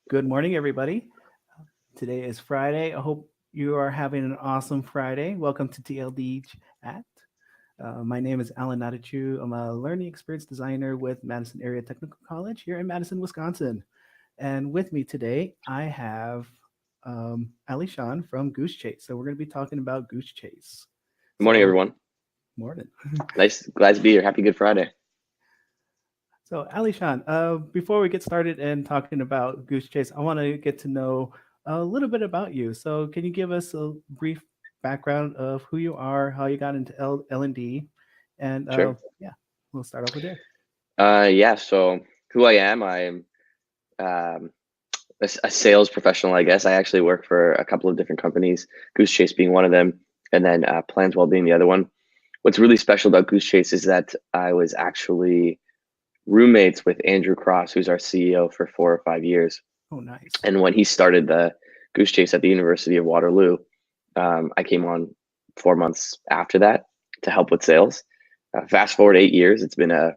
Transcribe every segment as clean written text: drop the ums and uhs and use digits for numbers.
Good morning, everybody. Today is Friday. I hope you are having an awesome Friday. Welcome to TLD Chat. My name is Alan Natachu. I'm a learning experience designer with Madison Area Technical College here in Madison, Wisconsin. And with me today, I have Alyshahn from Goosechase. So we're going to be talking about Goosechase. Good morning, everyone. Morning. Nice, glad to be here. Happy Good Friday. So, Alyshahn, before we get started and talking about Goosechase, I want to get to know a little bit about you. So, can you give us a brief background of who you are, how you got into L&D, and Sure. yeah, we'll start off with there. Yeah. So, who I am um, a sales professional, I guess. I actually work for a couple of different companies, Goosechase being one of them, and then Planswell being the other one. What's really special about Goosechase is that I was actually roommates with Andrew Cross, who's our CEO, for 4 or 5 years. Oh, nice. And when he started the Goosechase at the University of Waterloo, I came on 4 months after that to help with sales. Fast forward 8 years, it's been a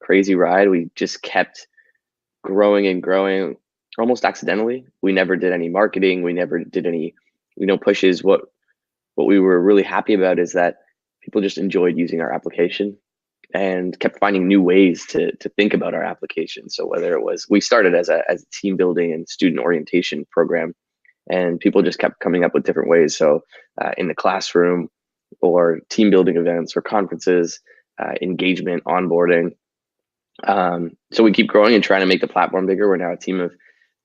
crazy ride. We just kept growing and growing almost accidentally. We never did any marketing. We never did any, pushes. What we were really happy about is that people just enjoyed using our application and kept finding new ways to think about our application. So whether it was, we started as a team building and student orientation program, and people just kept coming up with different ways. So in the classroom, or team building events, or conferences, engagement, onboarding. So we keep growing and trying to make the platform bigger. We're now a team of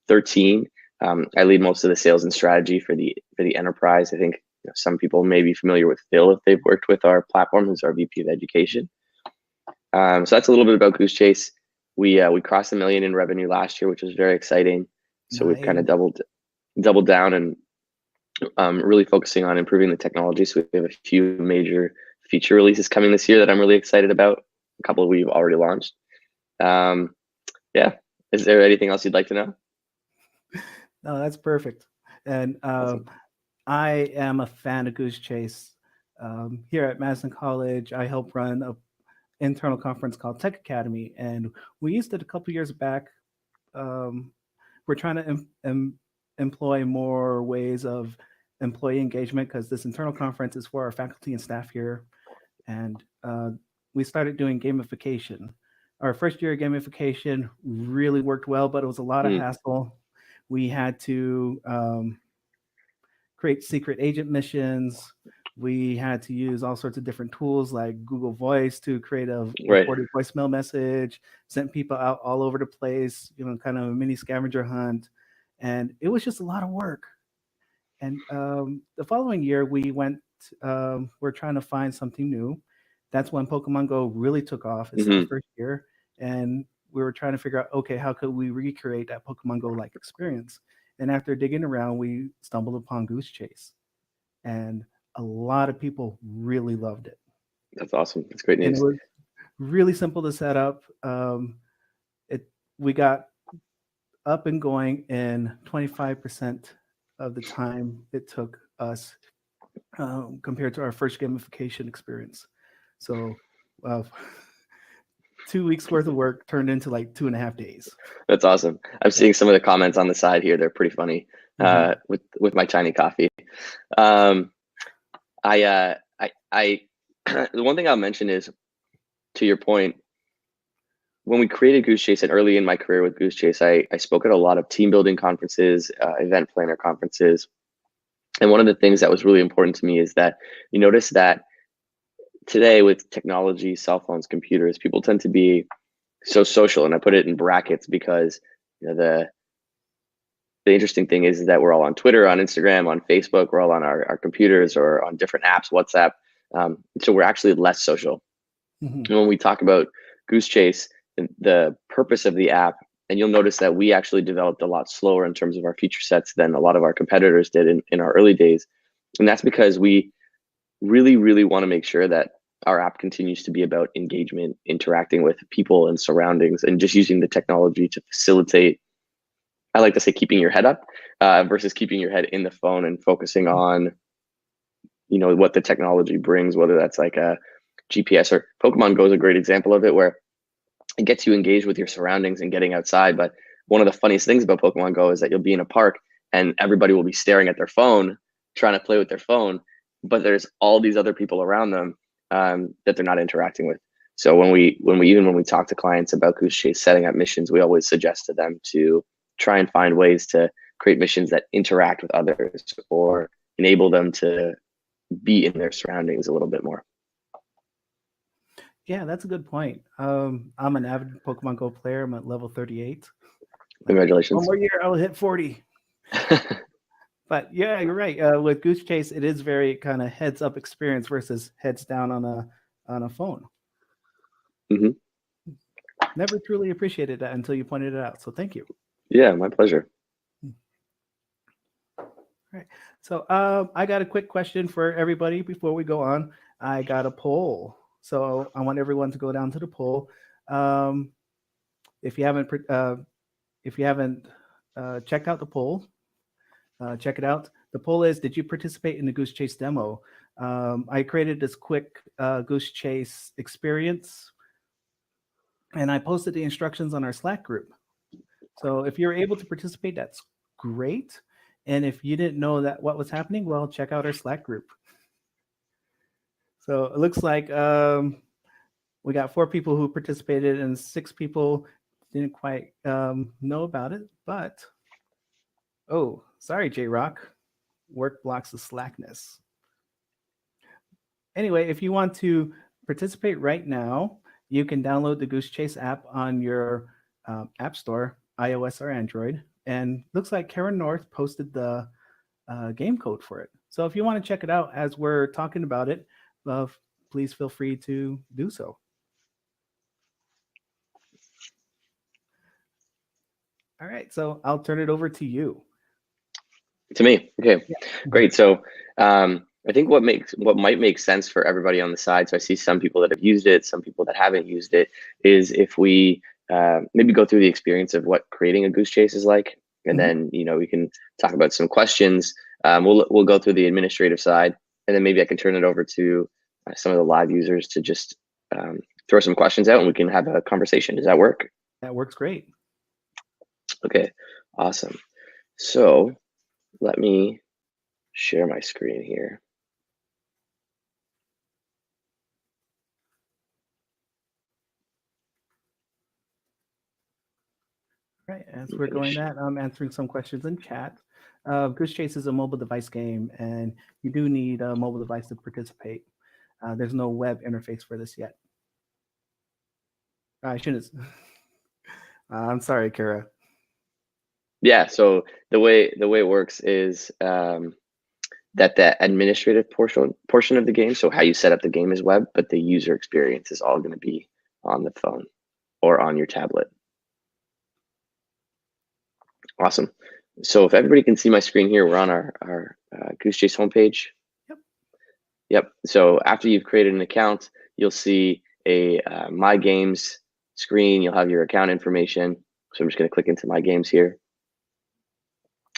13. I lead most of the sales and strategy for the enterprise. I think some people may be familiar with Phil if they've worked with our platform, who's our VP of education. So that's a little bit about Goosechase. We crossed $1 million in revenue last year, which was very exciting. So Nice. we've kind of doubled down and really focusing on improving the technology. So we have a few major feature releases coming this year that I'm really excited about. A couple we've already launched. Yeah. Is there anything else you'd like to know? No, that's perfect. And Awesome. I am a fan of Goosechase. Here at Madison College, I help run a internal conference called Tech Academy, and we used it a couple years back. We're trying to employ more ways of employee engagement because this internal conference is for our faculty and staff here, and we started doing gamification. Our first year of gamification really worked well, but it was a lot of hassle. We had to create secret agent missions. We had to use all sorts of different tools like Google Voice to create a recorded voicemail message, sent people out all over the place, kind of a mini scavenger hunt. And it was just a lot of work. And the following year, we're trying to find something new. That's when Pokemon Go really took off. It's our first year. And we were trying to figure out, okay, how could we recreate that Pokemon Go-like experience? And after digging around, we stumbled upon Goosechase. And a lot of people really loved it. That's awesome. That's great news. And it was really simple to set up. We got up and going in 25% of the time it took us compared to our first gamification experience. So 2 weeks worth of work turned into like 2.5 days. That's awesome. I'm seeing some of the comments on the side here. They're pretty funny with my tiny coffee. The one thing I'll mention is, to your point, when we created Goosechase, and early in my career with Goosechase, I spoke at a lot of team building conferences, event planner conferences. And one of the things that was really important to me is that you notice that today with technology, cell phones, computers, people tend to be so social. And I put it in brackets because the interesting thing is that we're all on Twitter, on Instagram, on Facebook, we're all on our computers or on different apps, WhatsApp. So we're actually less social. And when we talk about Goosechase, the purpose of the app, and you'll notice that we actually developed a lot slower in terms of our feature sets than a lot of our competitors did in our early days. And that's because we really, really want to make sure that our app continues to be about engagement, interacting with people and surroundings, and just using the technology to facilitate, I like to say, keeping your head up versus keeping your head in the phone and focusing on, what the technology brings, whether that's like a GPS or Pokemon Go is a great example of it, where it gets you engaged with your surroundings and getting outside. But one of the funniest things about Pokemon Go is that you'll be in a park and everybody will be staring at their phone, trying to play with their phone, but there's all these other people around them that they're not interacting with. So when we talk to clients about Goosechase setting up missions, we always suggest to them to try and find ways to create missions that interact with others or enable them to be in their surroundings a little bit more. Yeah, that's a good point. I'm an avid Pokemon Go player. I'm at level 38. Congratulations. One more year, I'll hit 40. But yeah, you're right. With Goosechase, it is very kind of heads up experience versus heads down on a phone. Mm-hmm. Never truly appreciated that until you pointed it out. So thank you. Yeah, my pleasure. All right. So I got a quick question for everybody before we go on. I got a poll. So I want everyone to go down to the poll. If you haven't checked out the poll, check it out. The poll is: did you participate in the Goosechase demo? I created this quick Goosechase experience, and I posted the instructions on our Slack group. So if you're able to participate, that's great. And if you didn't know that what was happening, well, check out our Slack group. So it looks like we got 4 people who participated and 6 people didn't quite know about it. But, oh, sorry, J-Rock. Work blocks the slackness. Anyway, if you want to participate right now, you can download the Goosechase app on your app store, iOS or Android. And looks like Karen North posted the game code for it. So if you want to check it out as we're talking about it, please feel free to do so. All right, so I'll turn it over to you. To me, okay, Yeah. Great. So I think what might make sense for everybody on the side. So I see some people that have used it, some people that haven't used it. Is if we maybe go through the experience of what creating a Goosechase is like, and then we can talk about some questions. We'll go through the administrative side, and then maybe I can turn it over to some of the live users to just throw some questions out, and we can have a conversation. Does that work? That works great. Okay, awesome. So let me share my screen here. Right, as we're going that, I'm answering some questions in chat. Goosechase is a mobile device game, and you do need a mobile device to participate. There's no web interface for this yet. I shouldn't. I'm sorry, Kara. Yeah. So the way it works is that the administrative portion of the game, so how you set up the game is web, but the user experience is all going to be on the phone or on your tablet. Awesome. So if everybody can see my screen here, we're on our Goosechase homepage. Yep. So after you've created an account, you'll see a My Games screen. You'll have your account information. So I'm just going to click into My Games here.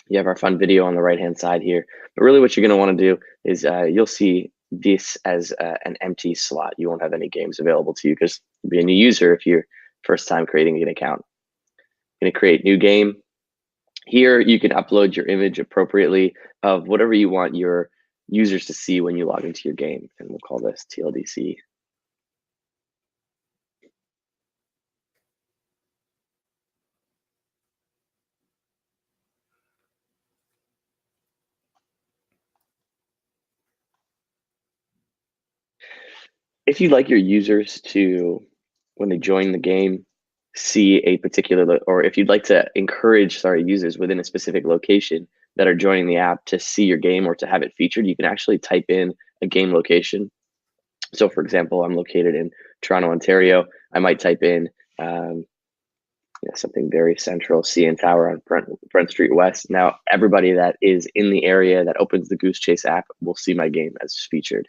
You have our fun video on the right-hand side here. But really what you're going to want to do is you'll see this as an empty slot. You won't have any games available to you because you'll be a new user if you're first time creating an account. Going to create new game. Here you can upload your image appropriately of whatever you want your users to see when you log into your game. And we'll call this TLDC. If you'd like your users to, when they join the game, see a particular, or if you'd like to encourage, users within a specific location that are joining the app to see your game or to have it featured, you can actually type in a game location. So for example, I'm located in Toronto, Ontario. I might type in something very central, CN Tower on Front Street West. Now, everybody that is in the area that opens the Goosechase app will see my game as featured.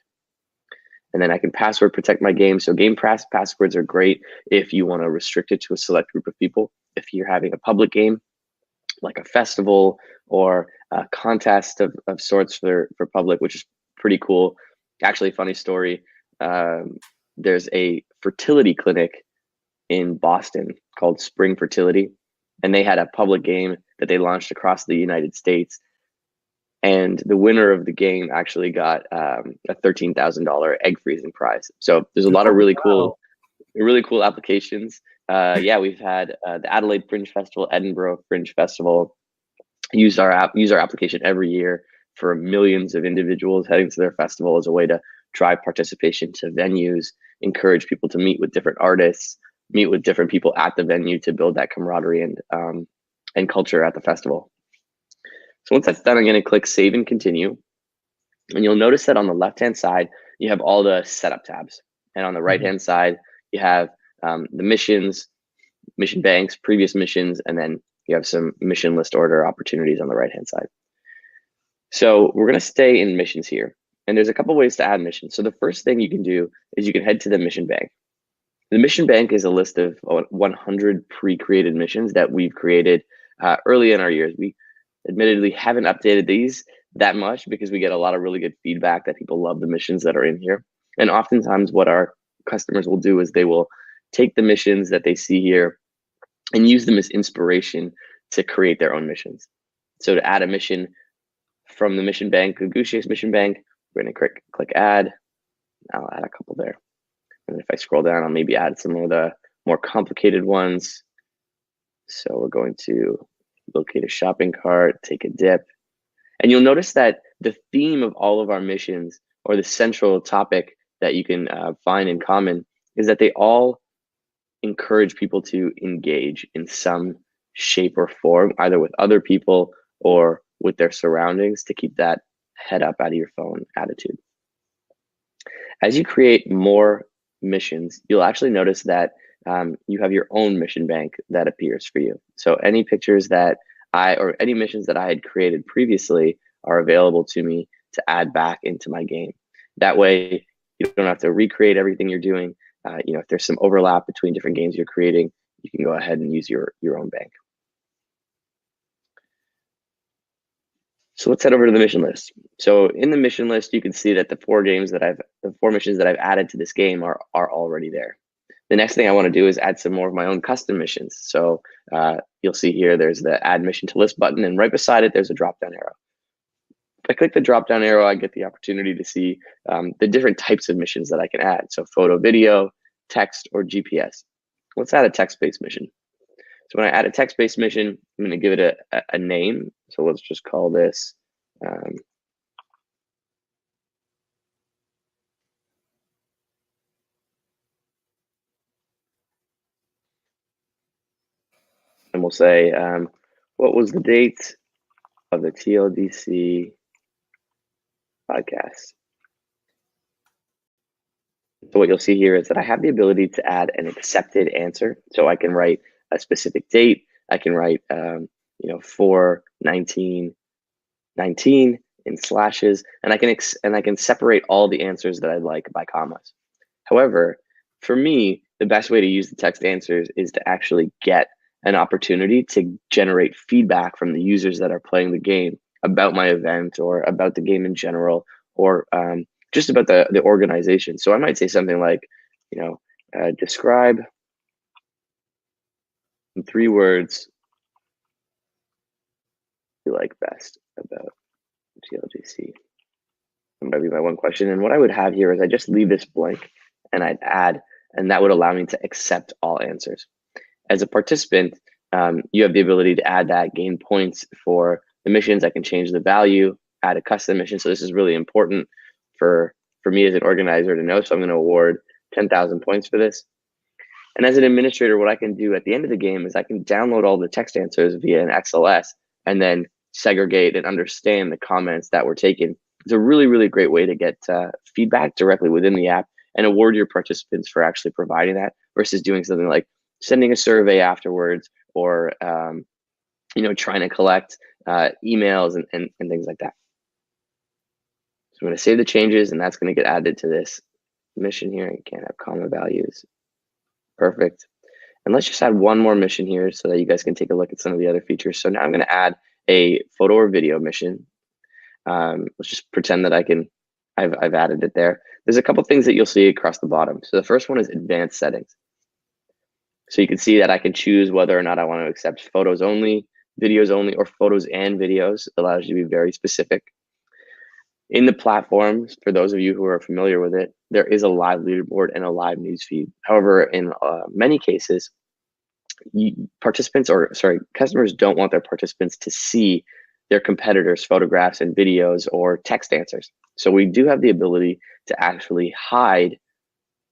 And then I can password protect my game. So game passwords are great if you want to restrict it to a select group of people. If you're having a public game, like a festival or a contest of sorts for public, which is pretty cool. Actually, funny story. There's a fertility clinic in Boston called Spring Fertility. and they had a public game that they launched across the United States. And the winner of the game actually got a $13,000 egg freezing prize. So there's a lot of really cool applications. Yeah, we've had the Adelaide Fringe Festival, Edinburgh Fringe Festival use our application every year for millions of individuals heading to their festival as a way to drive participation to venues, encourage people to meet with different artists, meet with different people at the venue to build that camaraderie and culture at the festival. So once that's done, I'm going to click Save and Continue. And you'll notice that on the left-hand side, you have all the setup tabs. And on the right-hand side, you have the missions, mission banks, previous missions, and then you have some mission list order opportunities on the right-hand side. So we're going to stay in missions here. And there's a couple ways to add missions. So the first thing you can do is you can head to the mission bank. The mission bank is a list of 100 pre-created missions that we've created early in our years. We admittedly haven't updated these that much because we get a lot of really good feedback that people love the missions that are in here. And oftentimes what our customers will do is they will take the missions that they see here and use them as inspiration to create their own missions. So to add a mission from the mission bank, the Goosechase mission bank, we're going to click add. I'll add a couple there. And if I scroll down, I'll maybe add some of the more complicated ones. So we're going to locate a shopping cart, take a dip. And you'll notice that the theme of all of our missions, or the central topic that you can find in common, is that they all encourage people to engage in some shape or form, either with other people or with their surroundings, to keep that head up out of your phone attitude. As you create more missions, you'll actually notice that you have your own mission bank that appears for you. So any pictures that or any missions that I had created previously are available to me to add back into my game. That way, you don't have to recreate everything you're doing. If there's some overlap between different games you're creating, you can go ahead and use your own bank. So let's head over to the mission list. So in the mission list, you can see that the four missions that I've added to this game are already there. The next thing I want to do is add some more of my own custom missions. So you'll see here, there's the add mission to list button, and right beside it, there's a drop-down arrow. If I click the drop-down arrow, I get the opportunity to see the different types of missions that I can add. So photo, video, text, or GPS. Let's add a text-based mission. So when I add a text-based mission, I'm going to give it a name. So let's just call this and we'll say, what was the date of the TLDC podcast? So what you'll see here is that I have the ability to add an accepted answer. So I can write a specific date. I can write, 4/19/19 in slashes, and I can separate all the answers that I like by commas. However, for me, the best way to use the text answers is to actually get an opportunity to generate feedback from the users that are playing the game about my event or about the game in general, or just about the organization. So I might say something like, describe in 3 words you like best about TLDC. That might be my one question. And what I would have here is I just leave this blank and I'd add, and that would allow me to accept all answers. As a participant, you have the ability to add that, gain points for the missions. I can change the value, add a custom mission. So this is really important for me as an organizer to know. So I'm going to award 10,000 points for this. And as an administrator, what I can do at the end of the game is I can download all the text answers via an XLS and then segregate and understand the comments that were taken. It's a really, really great way to get feedback directly within the app and award your participants for actually providing that versus doing something like sending a survey afterwards or trying to collect emails and things like that. So I'm going to save the changes, and that's going to get added to this mission here. You can't have comma values. Perfect. And let's just add one more mission here so that you guys can take a look at some of the other features. So now I'm going to add a photo or video mission. Let's just pretend that I've added it there. There's a couple things that you'll see across the bottom. So the first one is advanced settings. So you can see that I can choose whether or not I want to accept photos only, videos only, or photos and videos. It allows you to be very specific. In the platforms, for those of you who are familiar with it, there is a live leaderboard and a live newsfeed. However, in many cases, customers don't want their participants to see their competitors' photographs and videos or text answers. So we do have the ability to actually hide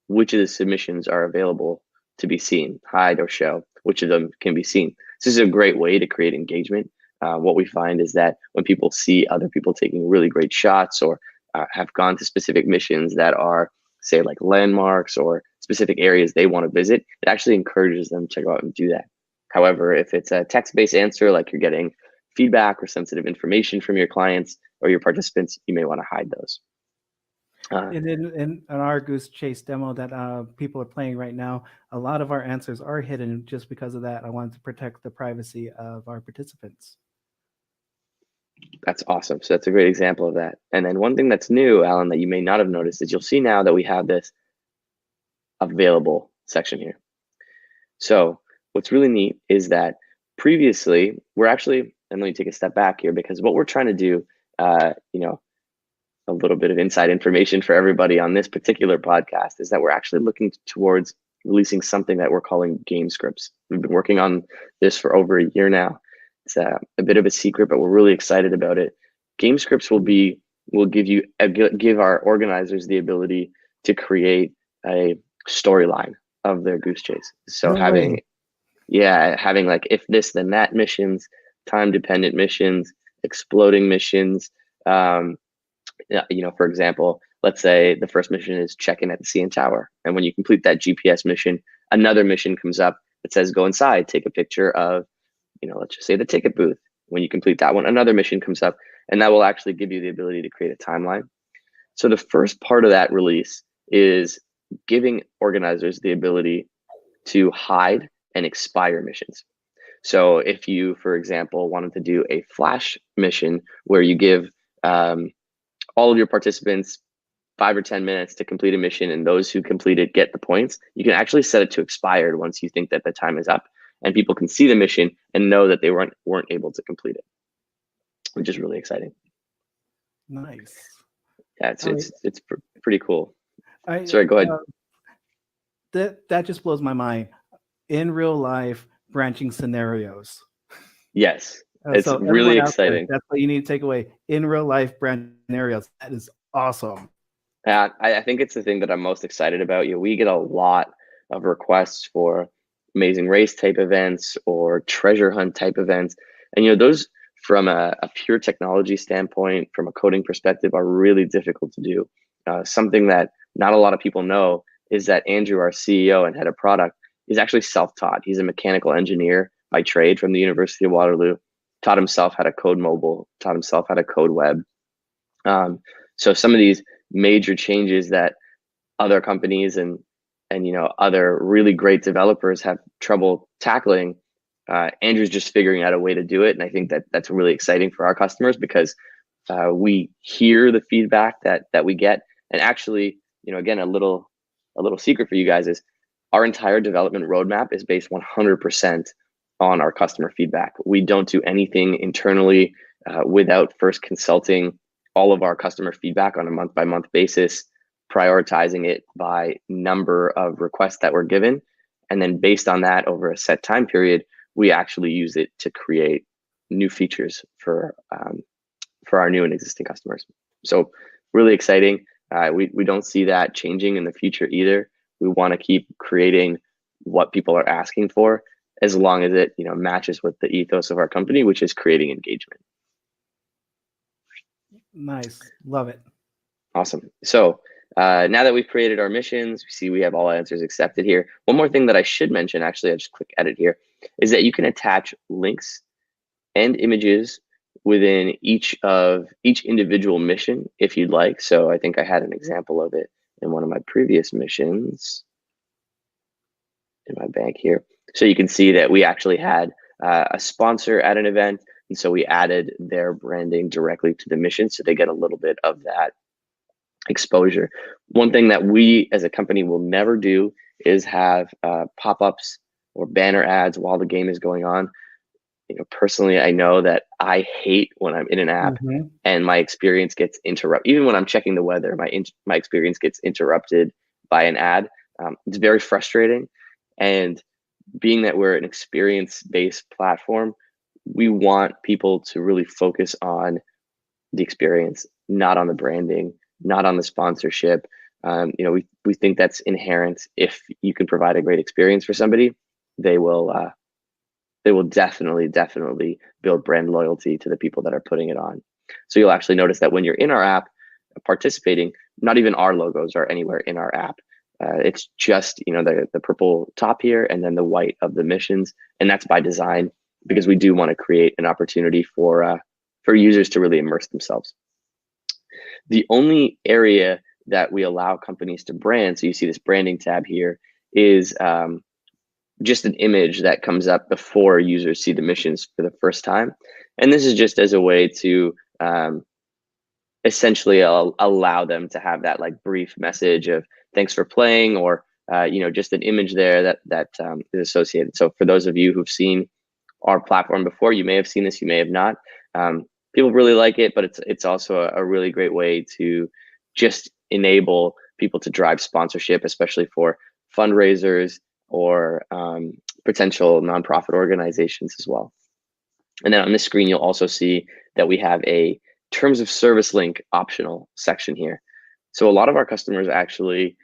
which of the submissions are available to be seen, hide or show which of them can be seen. This is a great way to create engagement. What we find is that when people see other people taking really great shots or have gone to specific missions that are, say, like landmarks or specific areas they want to visit, it actually encourages them to go out and do that. However, if it's a text-based answer, like you're getting feedback or sensitive information from your clients or your participants, you may want to hide those. And in our Goosechase demo that people are playing right now, a lot of our answers are hidden just because of that. I wanted to protect the privacy of our participants. That's awesome. So that's a great example of that. And then one thing that's new, Alan, that you may not have noticed is you'll see now that we have this available section here. So what's really neat is that previously we're actually, and let me take a step back here, because what we're trying to do, a little bit of inside information for everybody on this particular podcast is that we're actually looking towards releasing something that we're calling game scripts. We've been working on this for over a year now. It's a bit of a secret, but we're really excited about it. Game scripts will give our organizers the ability to create a storyline of their Goosechase. So having like if this then that missions, time dependent missions, exploding missions. For example, let's say the first mission is check in at the CN Tower. And when you complete that GPS mission, another mission comes up that says go inside, take a picture of, let's just say the ticket booth. When you complete that one, another mission comes up, and that will actually give you the ability to create a timeline. So the first part of that release is giving organizers the ability to hide and expire missions. So if you, for example, wanted to do a flash mission where you give all of your participants 5 or 10 minutes to complete a mission, and those who complete it get the points, you can actually set it to expired once you think that the time is up, and people can see the mission and know that they weren't able to complete it, which is really exciting. Nice. Yeah, it's pretty cool. Sorry, go ahead. That just blows my mind. In real life, branching scenarios. Yes. It's really exciting. That's what you need to take away. In real life, branching scenarios. That is awesome. Yeah, I think it's the thing that I'm most excited about. We get a lot of requests for Amazing Race type events or treasure hunt type events. And those from a pure technology standpoint, from a coding perspective, are really difficult to do. Something that not a lot of people know is that Andrew, our CEO and head of product, is actually self-taught. He's a mechanical engineer by trade from the University of Waterloo. Taught himself how to code mobile, taught himself how to code web. So some of these major changes that other companies and other really great developers have trouble tackling, Andrew's just figuring out a way to do it. And I think that that's really exciting for our customers because we hear the feedback that we get. And actually, again, a little secret for you guys is our entire development roadmap is based 100% on our customer feedback. We don't do anything internally without first consulting all of our customer feedback on a month-by-month basis, prioritizing it by number of requests that were given. And then based on that, over a set time period, we actually use it to create new features for our new and existing customers. So really exciting. We don't see that changing in the future either. We want to keep creating what people are asking for, as long as it matches with the ethos of our company, which is creating engagement. Nice, love it. Awesome. So now that we've created our missions, we see we have all answers accepted here. One more thing that I should mention, actually, I just click edit here, is that you can attach links and images within each individual mission if you'd like. So I think I had an example of it in one of my previous missions in my bank here. So you can see that we actually had a sponsor at an event, and so we added their branding directly to the mission, so they get a little bit of that exposure. One thing that we as a company will never do is have pop-ups or banner ads while the game is going on. Personally, I know that I hate when I'm in an app Mhm. and my experience gets interrupted. Even when I'm checking the weather, my experience gets interrupted by an ad. It's very frustrating. And being that we're an experience-based platform, we want people to really focus on the experience, not on the branding, not on the sponsorship. We think that's inherent. If you can provide a great experience for somebody, they will definitely build brand loyalty to the people that are putting it on. So you'll actually notice that when you're in our app participating, not even our logos are anywhere in our app. It's just the purple top here and then the white of the missions, and that's by design because we do want to create an opportunity for users to really immerse themselves. The only area that we allow companies to brand, so you see this branding tab here, is just an image that comes up before users see the missions for the first time. And this is just as a way to essentially allow them to have that like brief message of thanks for playing, or just an image there that is associated. So for those of you who've seen our platform before, you may have seen this, you may have not. People really like it, but it's also a really great way to just enable people to drive sponsorship, especially for fundraisers or potential nonprofit organizations as well. And then on this screen, you'll also see that we have a terms of service link optional section here. So a lot of our customers actually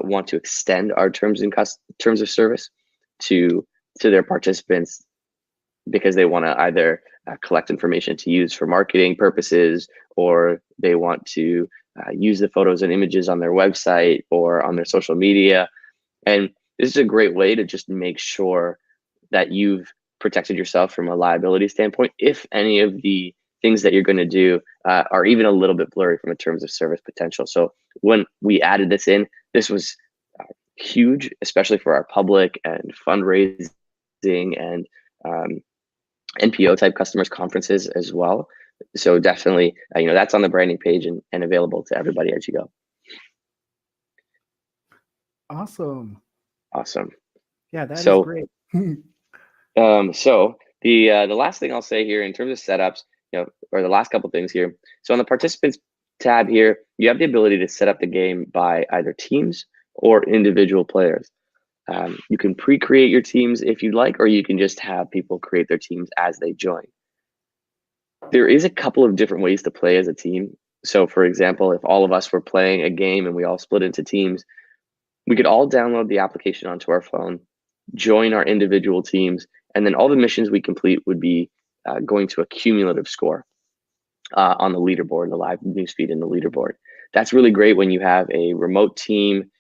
want to extend our terms of service to their participants because they want to either collect information to use for marketing purposes, or they want to use the photos and images on their website or on their social media. And this is a great way to just make sure that you've protected yourself from a liability standpoint if any of the things that you're going to do are even a little bit blurry from a terms of service potential. So when we added this in, this was huge, especially for our public and fundraising and NPO type customers conferences as well. So definitely, that's on the branding page and available to everybody as you go. Awesome. Awesome. Yeah, that is So, great. so the last thing I'll say here in terms of setups, or the last couple things here. So on the participants tab here, you have the ability to set up the game by either teams or individual players. You can pre-create your teams if you'd like, or you can just have people create their teams as they join. There is a couple of different ways to play as a team. So for example, if all of us were playing a game and we all split into teams, we could all download the application onto our phone, join our individual teams, and then all the missions we complete would be going to a cumulative score on the leaderboard, the live newsfeed in the leaderboard. That's really great when you have a remote team,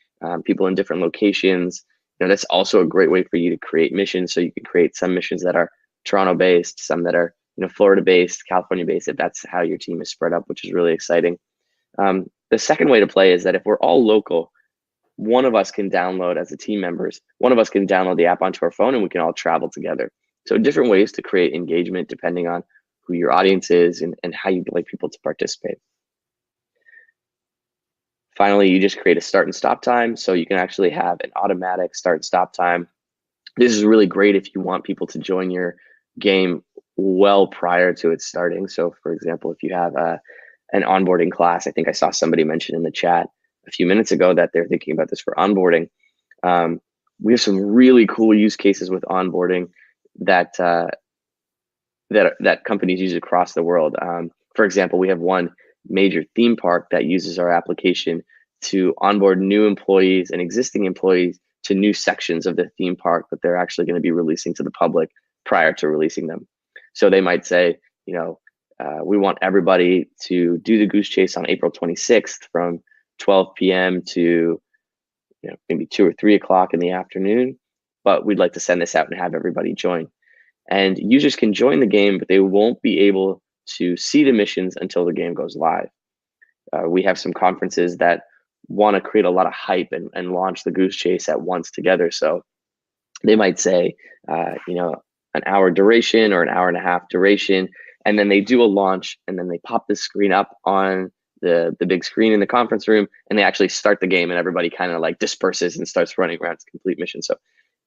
people in different locations. That's also a great way for you to create missions. So you can create some missions that are Toronto-based, some that are Florida-based, California-based, if that's how your team is spread up, which is really exciting. The second way to play is that if we're all local, one of us can download as a team members, one of us can download the app onto our phone and we can all travel together. So different ways to create engagement depending on who your audience is and how you'd like people to participate. Finally, you just create a start and stop time. So you can actually have an automatic start and stop time. This is really great if you want people to join your game well prior to it starting. So for example, if you have an onboarding class, I think I saw somebody mention in the chat a few minutes ago that they're thinking about this for onboarding. We have some really cool use cases with onboarding that companies use across the world. For example, we have one major theme park that uses our application to onboard new employees and existing employees to new sections of the theme park that they're actually going to be releasing to the public prior to releasing them. So they might say, we want everybody to do the Goose Chase on April 26th from 12 p.m. to maybe 2 or 3 o'clock in the afternoon, but we'd like to send this out and have everybody join. And users can join the game, but they won't be able to see the missions until the game goes live. We have some conferences that want to create a lot of hype and launch the Goose Chase at once together. So they might say, an hour duration or an hour and a half duration, and then they do a launch and then they pop the screen up on the big screen in the conference room and they actually start the game and everybody kind of like disperses and starts running around to complete mission. So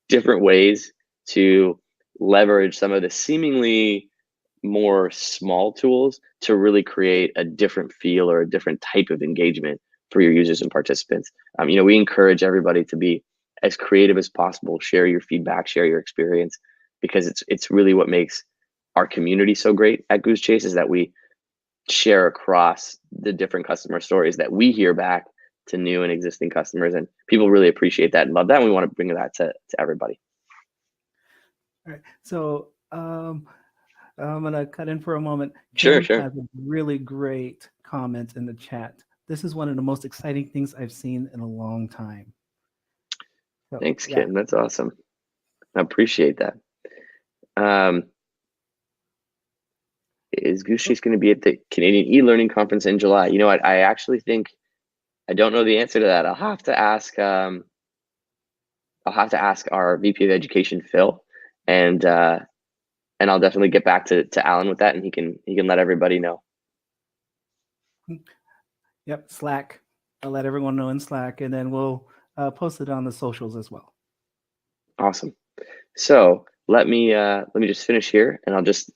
different ways to leverage some of the seemingly more small tools to really create a different feel or a different type of engagement for your users and participants. We encourage everybody to be as creative as possible, share your feedback, share your experience, because it's really what makes our community so great at Goosechase, is that we share across the different customer stories that we hear back to new and existing customers, and people really appreciate that and love that, and we want to bring that to everybody. All right. So I'm going to cut in for a moment. Sure. Kim has a really great comment in the chat. This is one of the most exciting things I've seen in a long time. So, thanks, Kim. That's awesome. I appreciate that. Is Goosechase going to be at the Canadian eLearning conference in July? I actually think, I don't know the answer to that. I'll have to ask our VP of Education, Phil, and I'll definitely get back to Alan with that, and he can let everybody know. Yep, Slack. I'll let everyone know in Slack, and then we'll post it on the socials as well. Awesome. So let me just finish here, and I'll just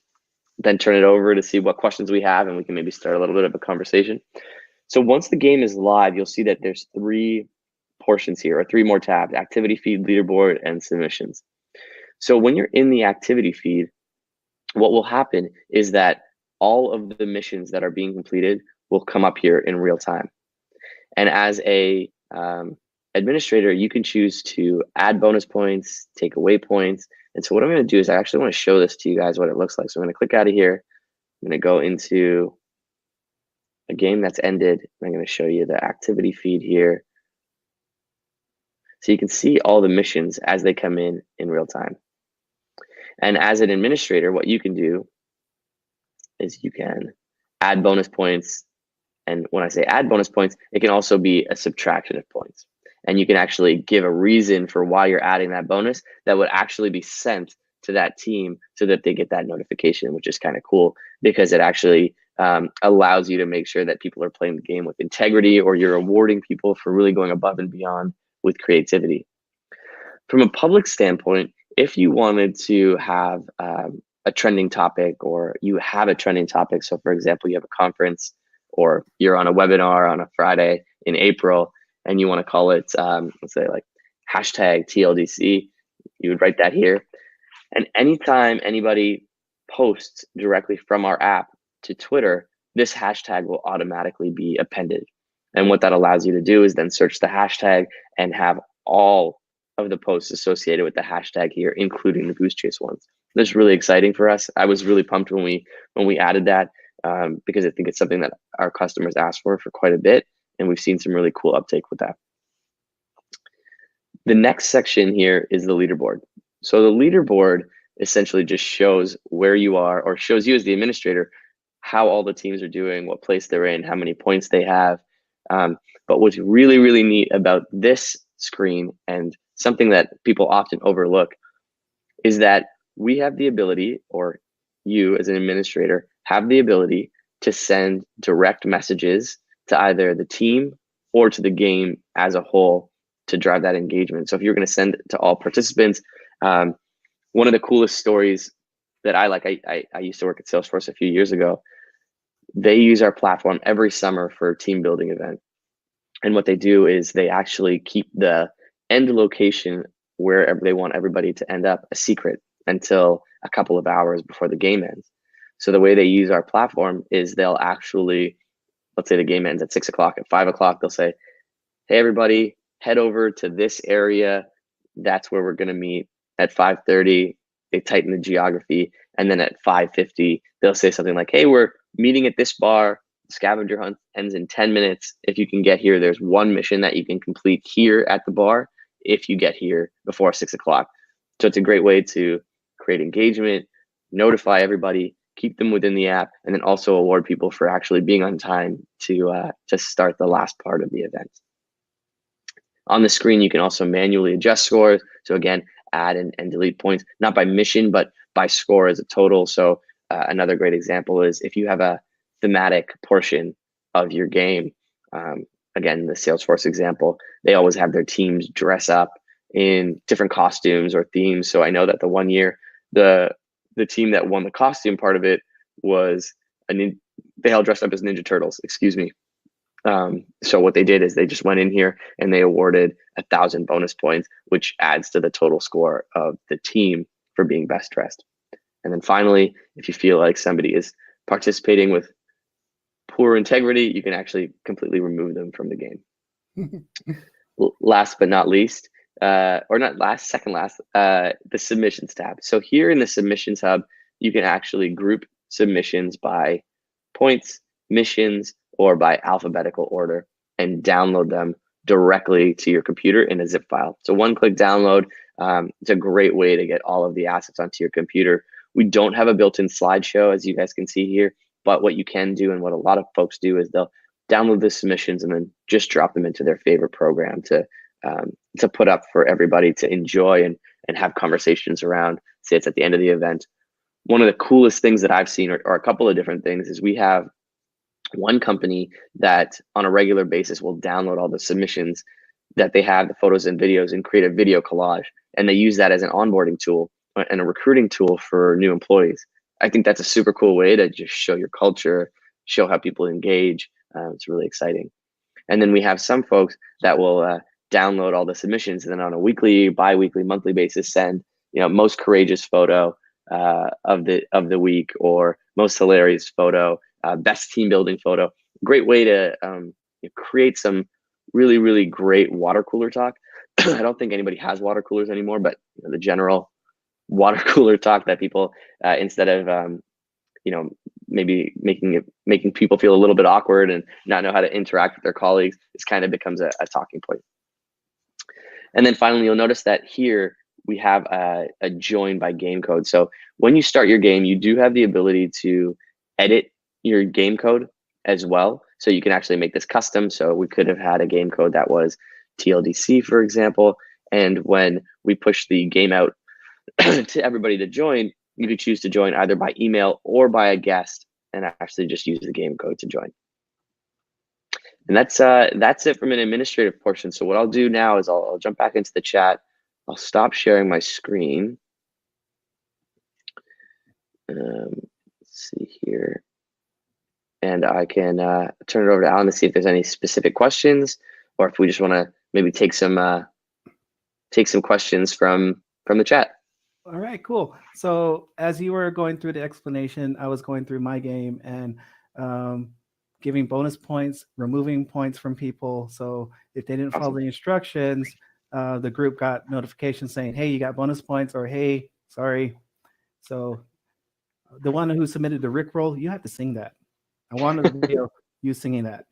then turn it over to see what questions we have, and we can maybe start a little bit of a conversation. So once the game is live, you'll see that there's 3 portions here, or 3 more tabs: activity feed, leaderboard, and submissions. So when you're in the activity feed, what will happen is that all of the missions that are being completed will come up here in real time. And as a administrator, you can choose to add bonus points, take away points. And so what I'm going to do is I actually want to show this to you guys, what it looks like. So I'm going to click out of here. I'm going to go into a game that's ended. I'm going to show you the activity feed here. So you can see all the missions as they come in real time. And as an administrator, what you can do is you can add bonus points. And when I say add bonus points, it can also be a subtraction of points. And you can actually give a reason for why you're adding that bonus that would actually be sent to that team so that they get that notification, which is kind of cool, because it actually allows you to make sure that people are playing the game with integrity, or you're rewarding people for really going above and beyond with creativity. From a public standpoint, if you wanted to have a trending topic, or you have a trending topic, so for example, you have a conference or you're on a webinar on a Friday in April, and you want to call it, let's say like hashtag TLDC, you would write that here. And anytime anybody posts directly from our app to Twitter, this hashtag will automatically be appended. And what that allows you to do is then search the hashtag and have all of the posts associated with the hashtag here, including the Goosechase ones. That's really exciting for us. I was really pumped when we added that, because I think it's something that our customers asked for quite a bit, and we've seen some really cool uptake with that. The next section here is the leaderboard. So the leaderboard essentially just shows where you are, or shows you as the administrator how all the teams are doing, what place they're in, how many points they have. But what's really, really neat about this screen, and something that people often overlook, is that we have the ability, or you as an administrator have the ability, to send direct messages to either the team or to the game as a whole to drive that engagement. So if you're going to send it to all participants, one of the coolest stories that I like, I used to work at Salesforce a few years ago. They use our platform every summer for a team building event. And what they do is they actually keep the end location where they want everybody to end up a secret until a couple of hours before the game ends. So the way they use our platform is they'll actually, let's say the game ends at 6 o'clock, at 5 o'clock, they'll say, hey, everybody, head over to this area. That's where we're going to meet. At 5:30, they tighten the geography. And then at 5:50, they'll say something like, hey, we're meeting at this bar. Scavenger Hunt ends in 10 minutes. If you can get here, there's one mission that you can complete here at the bar if you get here before 6 o'clock. So it's a great way to create engagement, notify everybody, keep them within the app, and then also award people for actually being on time to start the last part of the event. On the screen, you can also manually adjust scores. So again, add and delete points, not by mission, but by score as a total. So another great example is if you have a thematic portion of your game, again, the Salesforce example, they always have their teams dress up in different costumes or themes. So I know that the one year, the team that won the costume part of it was they all dressed up as Ninja Turtles, excuse me. So what they did is they just went in here and they awarded 1,000 bonus points, which adds to the total score of the team for being best dressed. And then finally, if you feel like somebody is participating with poor integrity, you can actually completely remove them from the game. Last but not least, or not last, second last, the submissions tab. So here in the submissions hub, you can actually group submissions by points, missions, or by alphabetical order and download them directly to your computer in a zip file. So one-click download. It's a great way to get all of the assets onto your computer. We don't have a built-in slideshow, as you guys can see here, but what you can do and what a lot of folks do is they'll download the submissions and then just drop them into their favorite program to put up for everybody to enjoy and have conversations around. Say it's at the end of the event. One of the coolest things that I've seen, or a couple of different things, is we have one company that on a regular basis will download all the submissions that they have, the photos and videos, and create a video collage. And they use that as an onboarding tool and a recruiting tool for new employees. I think that's a super cool way to just show your culture, show how people engage. It's really exciting. And then we have some folks that will download all the submissions and then on a weekly, bi-weekly, monthly basis send, most courageous photo of the week, or most hilarious photo, best team building photo. Great way to create some really, really great water cooler talk. I don't think anybody has water coolers anymore, but the general water cooler talk that people, instead of maybe making people feel a little bit awkward and not know how to interact with their colleagues, this kind of becomes a talking point. And then finally, you'll notice that here we have a join by game code. So when you start your game, you do have the ability to edit your game code as well. So you can actually make this custom. So we could have had a game code that was TLDC, for example. And when we push the game out to everybody to join, you could choose to join either by email or by a guest and actually just use the game code to join. And that's it from an administrative portion. So what I'll do now is I'll jump back into the chat. I'll stop sharing my screen. Let's see here. And I can turn it over to Alan to see if there's any specific questions, or if we just want to maybe take some questions from the chat. All right, cool. So as you were going through the explanation, I was going through my game and giving bonus points, removing points from people. So if they didn't follow the instructions, the group got notifications saying, hey, you got bonus points, or hey, sorry. So the one who submitted the Rickroll, you have to sing that. I wanted a video you singing that.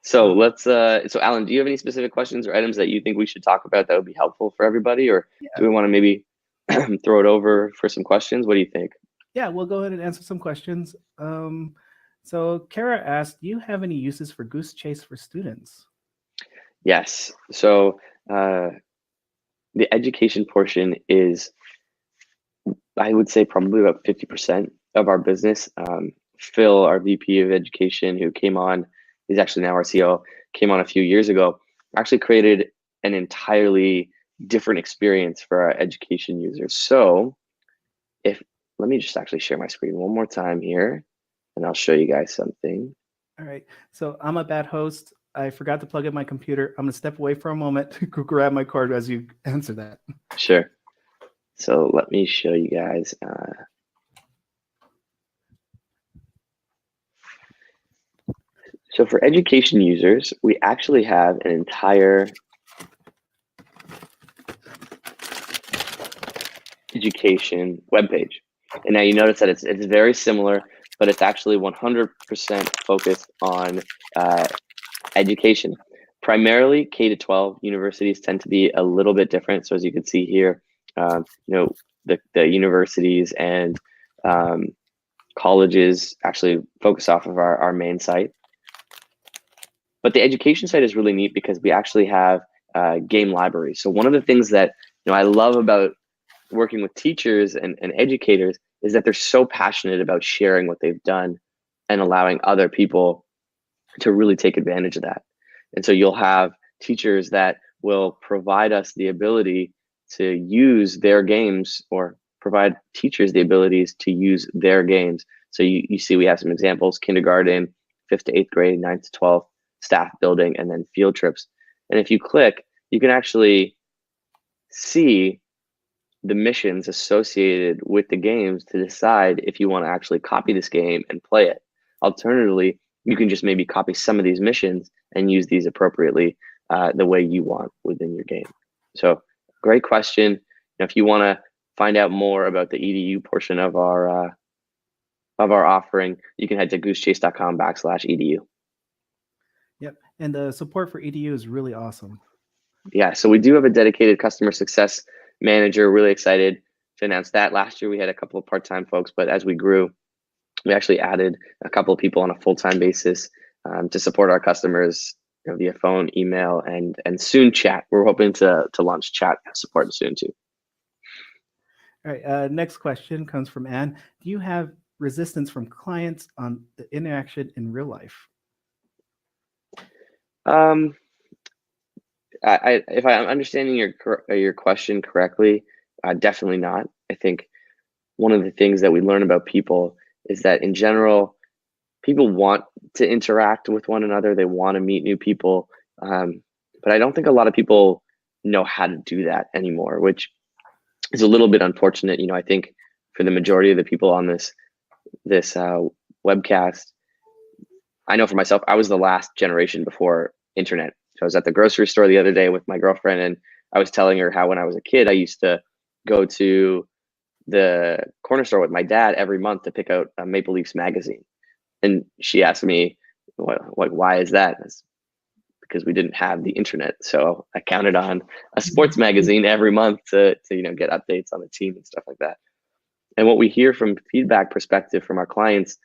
So let's so Alan, do you have any specific questions or items that you think we should talk about that would be helpful for everybody, or do we want to maybe throw it over for some questions? What do you think? Yeah, we'll go ahead and answer some questions. So Kara asked, do you have any uses for Goosechase for students? Yes. So the education portion is, I would say, probably about 50% of our business. Phil, our VP of Education, who came on, he's actually now our CEO, came on a few years ago, actually created an entirely different experience for our education users. So let me just actually share my screen one more time here, and I'll show you guys something. All right. So I'm a bad host. I forgot to plug in my computer. I'm going to step away for a moment to grab my cord as you answer that. Sure. So let me show you guys. So for education users, we actually have an entire education webpage. And now you notice that it's very similar, but it's actually 100% focused on education. Primarily K-12 universities tend to be a little bit different. So as you can see here, the universities and colleges actually focus off of our main site. But the education site is really neat because we actually have game libraries. So one of the things that I love about working with teachers and educators is that they're so passionate about sharing what they've done and allowing other people to really take advantage of that. And so you'll have teachers that will provide us the ability to use their games, or provide teachers the abilities to use their games. So you see we have some examples: kindergarten, 5th to 8th grade, 9th to 12th, staff building, and then field trips. And if you click, you can actually see the missions associated with the games to decide if you want to actually copy this game and play it. Alternatively, you can just maybe copy some of these missions and use these appropriately the way you want within your game. So great question. If you want to find out more about the EDU portion of our offering, you can head to goosechase.com/edu. Yep. And the support for EDU is really awesome. Yeah, so we do have a dedicated customer success manager. Really excited to announce that. Last year we had a couple of part-time folks, but as we grew, we actually added a couple of people on a full-time basis to support our customers, via phone, email, and soon chat. We're hoping to launch chat support soon too. All right. Next question comes from Anne. Do you have resistance from clients on the interaction in real life? If I'm understanding your question correctly, definitely not. I think one of the things that we learn about people is that in general, people want to interact with one another. They want to meet new people, but I don't think a lot of people know how to do that anymore, which is a little bit unfortunate. I think for the majority of the people on this webcast, I know for myself, I was the last generation before internet. So I was at the grocery store the other day with my girlfriend, and I was telling her how when I was a kid, I used to go to the corner store with my dad every month to pick out a Maple Leafs magazine. And she asked me, why is that? It's because we didn't have the internet. So I counted on a sports magazine every month to get updates on the team and stuff like that. And what we hear from feedback perspective from our clients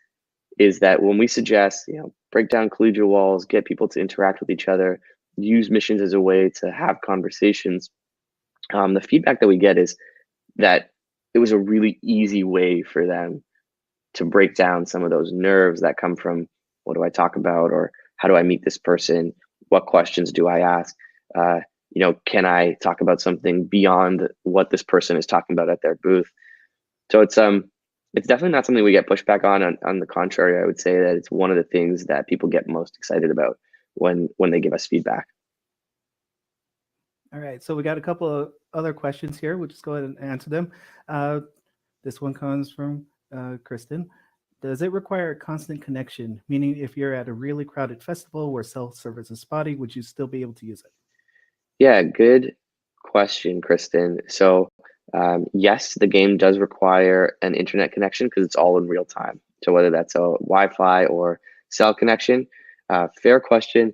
is that when we suggest, break down collegial walls, get people to interact with each other, use missions as a way to have conversations, the feedback that we get is that it was a really easy way for them to break down some of those nerves that come from, what do I talk about, or how do I meet this person? What questions do I ask? Can I talk about something beyond what this person is talking about at their booth? So it's definitely not something we get pushback on. On the contrary, I would say that it's one of the things that people get most excited about when they give us feedback. All right, so we got a couple of other questions here. We'll just go ahead and answer them. This one comes from Kristen. Does it require a constant connection? Meaning if you're at a really crowded festival where self-service is spotty, would you still be able to use it? Yeah, good question, Kristen. So yes, the game does require an internet connection because it's all in real time. So whether that's a Wi-Fi or cell connection, fair question.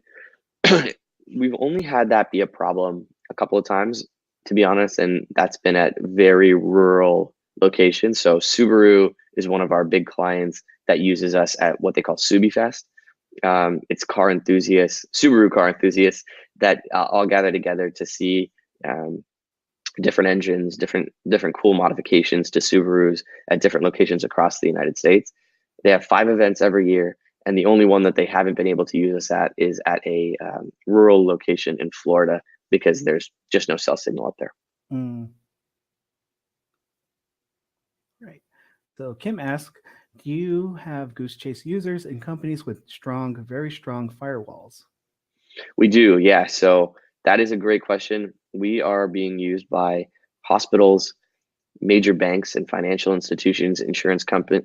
We've only had that be a problem a couple of times, to be honest, and that's been at very rural locations. So Subaru is one of our big clients that uses us at what they call SubiFest. It's car enthusiasts, Subaru car enthusiasts that all gather together to see different engines, different cool modifications to Subarus at different locations across the United States. They have 5 events every year, and the only one that they haven't been able to use us at is at a rural location in Florida because there's just no cell signal up there. Right. So Kim asks, do you have Goosechase users in companies with very strong firewalls? We do, yeah. So that is a great question. We are being used by hospitals, major banks and financial institutions, insurance companies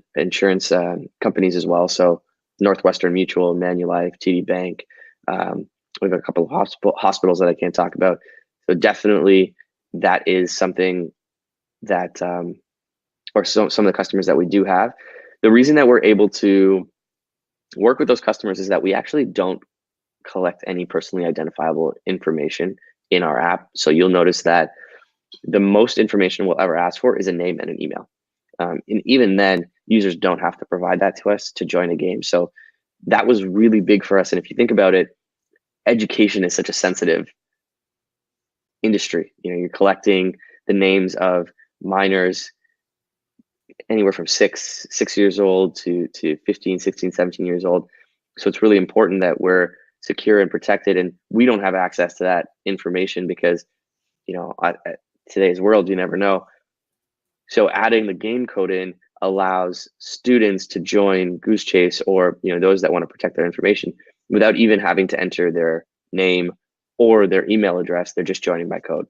as well. So Northwestern Mutual, Manulife, TD Bank. We have a couple of hospitals that I can't talk about. So definitely that is something that, or some of the customers that we do have. The reason that we're able to work with those customers is that we actually don't collect any personally identifiable information in our app. So you'll notice that the most information we'll ever ask for is a name and an email. And even then, users don't have to provide that to us to join a game. So that was really big for us. And if you think about it, education is such a sensitive industry. You're collecting the names of minors anywhere from 6 years old to 15, 16, 17 years old. So it's really important that we're secure and protected, and we don't have access to that information because, today's world, you never know. So adding the game code in allows students to join Goosechase, or those that want to protect their information, without even having to enter their name or their email address. They're just joining by code.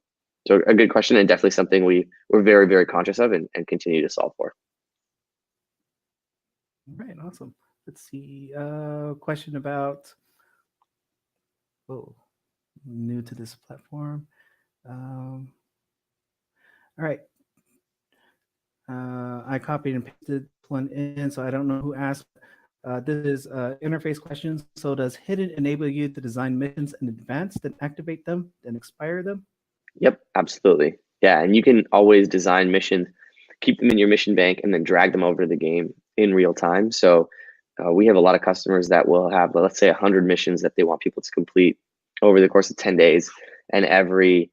So a good question, and definitely something we're very, very conscious of and continue to solve for. All right, awesome. Let's see. Question about, new to this platform. All right. I copied and pasted one in, so I don't know who asked. This is interface questions. So does hidden enable you to design missions in advance, then activate them, then expire them? Yep, absolutely. Yeah, and you can always design missions, keep them in your mission bank, and then drag them over to the game in real time. So we have a lot of customers that will have, let's say, 100 missions that they want people to complete over the course of 10 days. And every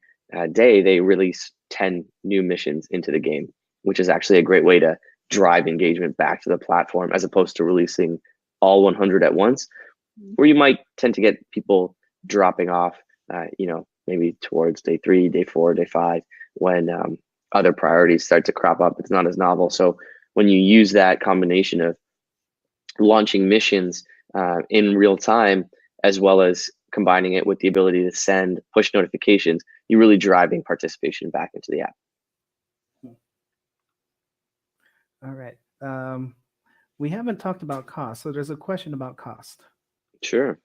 day they release 10 new missions into the game, which is actually a great way to drive engagement back to the platform, as opposed to releasing all 100 at once, where you might tend to get people dropping off, maybe towards day 3, day 4, day 5, when other priorities start to crop up. It's not as novel. So when you use that combination of launching missions in real time, as well as combining it with the ability to send push notifications, you're really driving participation back into the app. All right. We haven't talked about cost, so there's a question about cost. Sure.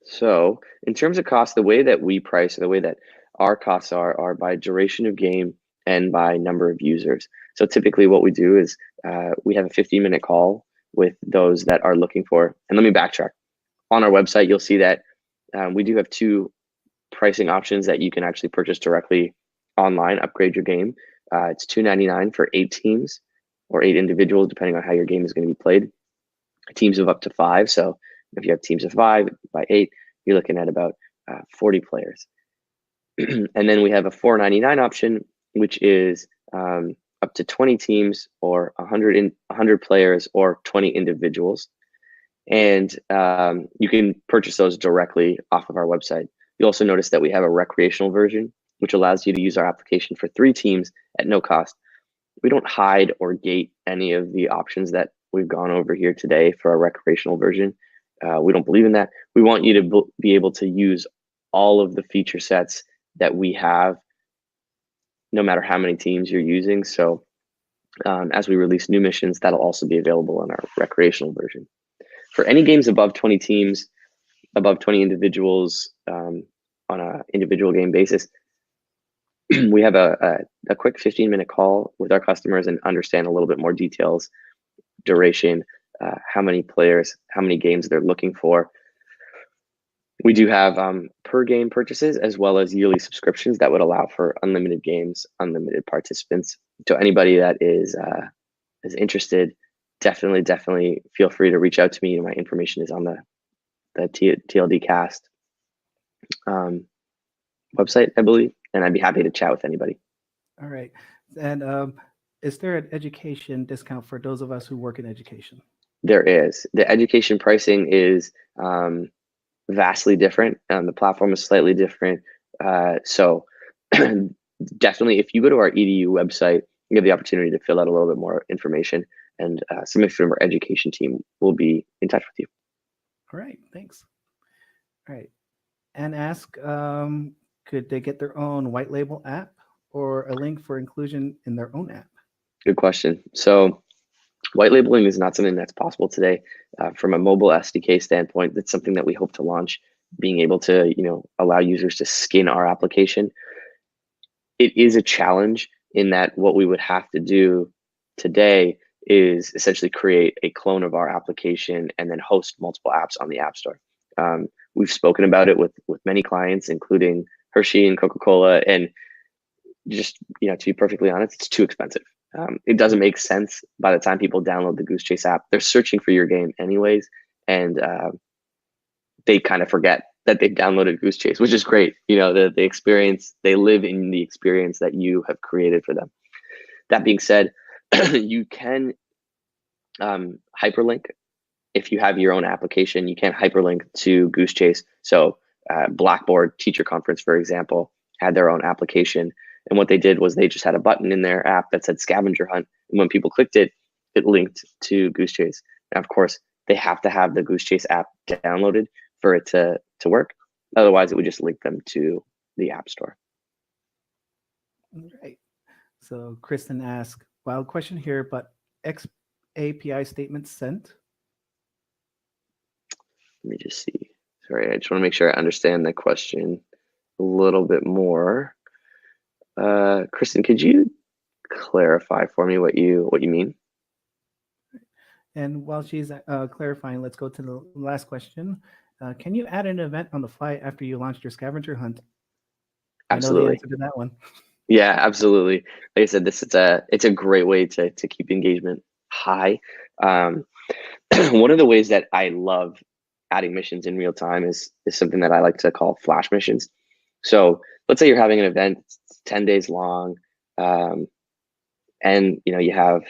So in terms of cost, the way that we price, or the way that our costs are by duration of game and by number of users. So typically what we do is we have a 15-minute call with those that are looking for, and let me backtrack. On our website, you'll see that we do have 2 pricing options that you can actually purchase directly online, upgrade your game. It's $2.99 for 8 teams or 8 individuals, depending on how your game is going to be played. Teams of up to 5. So if you have teams of 5 by 8, you're looking at about 40 players. And then we have a $4.99 option, which is up to 20 teams or 100 players or 20 individuals. And you can purchase those directly off of our website. You'll also notice that we have a recreational version, which allows you to use our application for 3 teams at no cost. We don't hide or gate any of the options that we've gone over here today for our recreational version. We don't believe in that. We want you to be able to use all of the feature sets that we have, no matter how many teams you're using. So as we release new missions, that'll also be available in our recreational version. For any games above 20 teams, above 20 individuals on an individual game basis, we have a quick 15-minute call with our customers and understand a little bit more details, duration, how many players, how many games they're looking for. We do have per game purchases, as well as yearly subscriptions that would allow for unlimited games, unlimited participants. So anybody that is interested, definitely feel free to reach out to me. My information is on the TLDCast website, I believe, and I'd be happy to chat with anybody. All right. And is there an education discount for those of us who work in education? There is. The education pricing is vastly different. The platform is slightly different. So definitely, if you go to our EDU website, you have the opportunity to fill out a little bit more information, and somebody from our education team will be in touch with you. All right, thanks. All right. And ask, could they get their own white label app or a link for inclusion in their own app? Good question. So white labeling is not something that's possible today. From a mobile SDK standpoint, that's something that we hope to launch, being able to, allow users to skin our application. It is a challenge in that what we would have to do today is essentially create a clone of our application and then host multiple apps on the App Store. We've spoken about it with many clients, including Hershey and Coca-Cola, and just, to be perfectly honest, it's too expensive. It doesn't make sense. By the time people download the Goosechase app, they're searching for your game anyways, and they kind of forget that they've downloaded Goosechase, which is great. The experience, they live in the experience that you have created for them. That being said, you can hyperlink if you have your own application, you can't hyperlink to Goosechase. So Blackboard Teacher Conference, for example, had their own application. And what they did was they just had a button in their app that said Scavenger Hunt. And when people clicked it, it linked to Goosechase. And of course, they have to have the Goosechase app downloaded for it to work. Otherwise, it would just link them to the App Store. Right. So Kristen asked, wild question here, but X API statement sent? Let me just see. Sorry, I just want to make sure I understand the question a little bit more. Kristen, could you clarify for me what you mean? And while she's clarifying, let's go to the last question. Can you add an event on the fly after you launched your scavenger hunt? Absolutely. I know the answer to that one. Yeah, absolutely. Like I said, it's a great way to keep engagement high. One of the ways that I love adding missions in real time is something that I like to call flash missions. So let's say you're having an event, it's 10 days long, and you have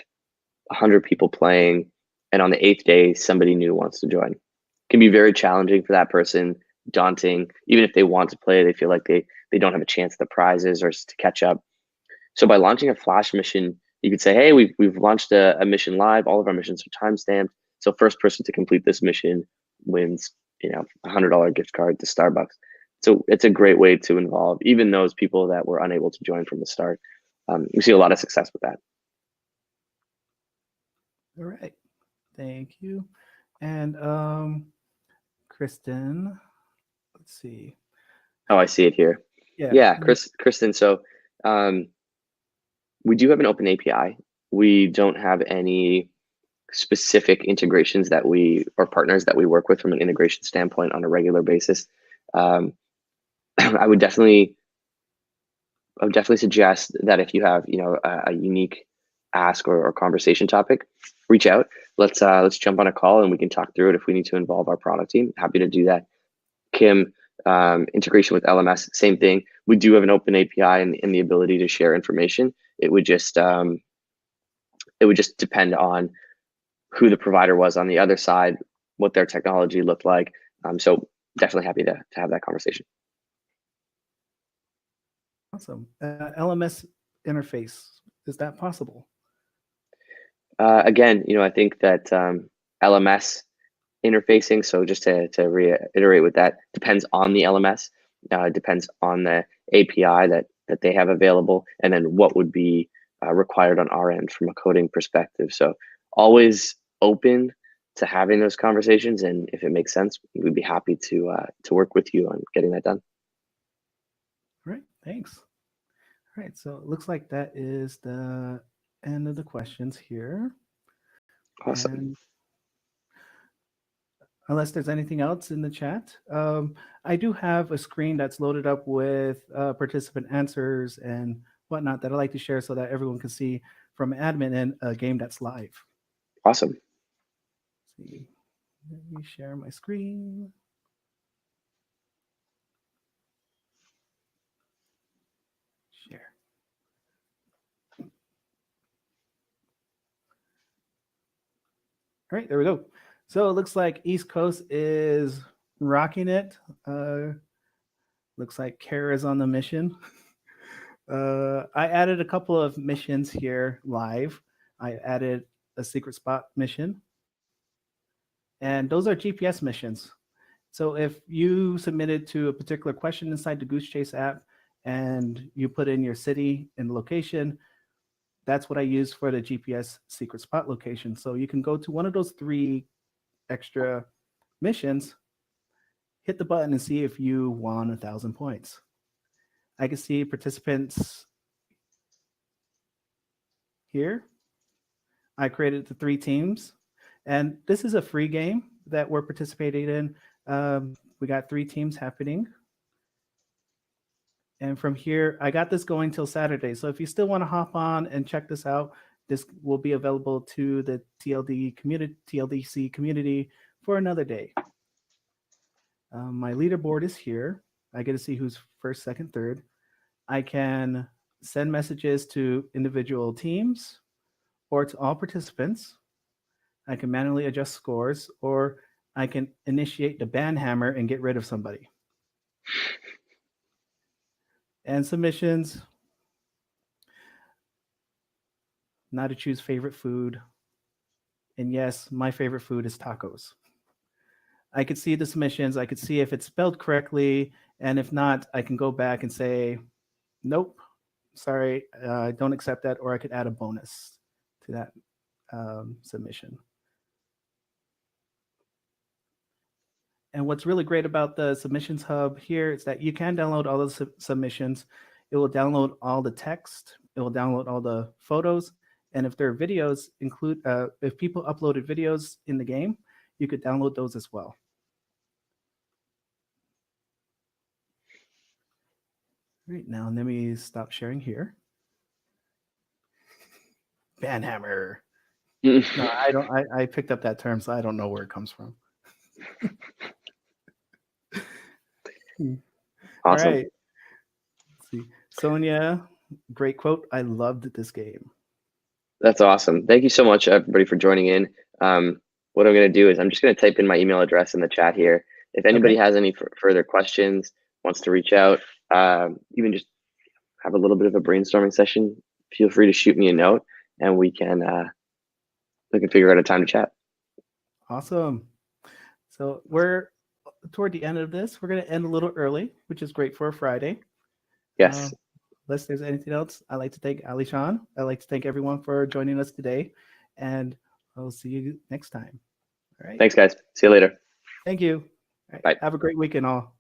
100 people playing, and on the 8th day, somebody new wants to join. It can be very challenging for that person, daunting. Even if they want to play, they feel like they don't have a chance at the prizes or to catch up. So by launching a flash mission, you could say, hey, we've launched a mission live. All of our missions are timestamped. So first person to complete this mission wins, $100 gift card to Starbucks. So it's a great way to involve even those people that were unable to join from the start. We see a lot of success with that. All right. Thank you. And Kristen, let's see. Oh, I see it here. Yeah, Kristen. So we do have an open API. We don't have any specific integrations or partners that we work with from an integration standpoint on a regular basis. I would definitely suggest that if you have a unique ask or conversation topic, reach out. Let's jump on a call and we can talk through it. If we need to involve our product team, happy to do that. Kim, integration with LMS, same thing. We do have an open API and the ability to share information. It would just depend on who the provider was on the other side, what their technology looked like. So definitely happy to have that conversation. Awesome. LMS interface, is that possible? Again, I think that LMS interfacing, so just to reiterate with that, depends on the LMS, depends on the API that they have available, and then what would be required on our end from a coding perspective. So always open to having those conversations, and if it makes sense, we'd be happy to work with you on getting that done. All right, thanks. All right, so it looks like that is the end of the questions here. Awesome. And unless there's anything else in the chat, I do have a screen that's loaded up with participant answers and whatnot that I'd like to share so that everyone can see from admin in a game that's live. Awesome. Let's see. Let me share my screen. Share. All right, there we go. So it looks like East Coast is rocking it. Looks like Kara's on the mission. I added a couple of missions here live. I added a secret spot mission. And those are GPS missions. So if you submitted to a particular question inside the Goosechase app and you put in your city and location, that's what I use for the GPS secret spot location. So you can go to one of those 3 extra missions, hit the button and see if you won 1,000 points. I can see participants here. I created the 3 teams, and this is a free game that we're participating in. We got 3 teams happening. And from here, I got this going till Saturday. So if you still want to hop on and check this out, this will be available to the TLDC community for another day. My leaderboard is here. I get to see who's first, second, third. I can send messages to individual teams or to all participants. I can manually adjust scores, or I can initiate the ban hammer and get rid of somebody. And submissions. Natachu's favorite food. And yes, my favorite food is tacos. I could see the submissions. I could see if it's spelled correctly. And if not, I can go back and say, nope, sorry, I don't accept that. Or I could add a bonus to that submission. And what's really great about the submissions hub here is that you can download all the submissions. It will download all the text. It will download all the photos. And if there are videos, if people uploaded videos in the game, you could download those as well. Right now, let me stop sharing here. Banhammer. No, I don't. I picked up that term, so I don't know where it comes from. Awesome. All right. Let's see. Sonia, great quote. I loved this game. That's awesome. Thank you so much, everybody, for joining in. What I'm going to do is I'm just going to type in my email address in the chat here. If anybody has any further questions, wants to reach out, even just have a little bit of a brainstorming session, feel free to shoot me a note, and we can figure out a time to chat. Awesome. So we're toward the end of this. We're going to end a little early, which is great for a Friday. Yes. Unless there's anything else, I'd like to thank Alyshahn. I'd like to thank everyone for joining us today, and I'll see you next time. All right. Thanks, guys. See you later. Thank you. All right. Bye. Have a great weekend, all.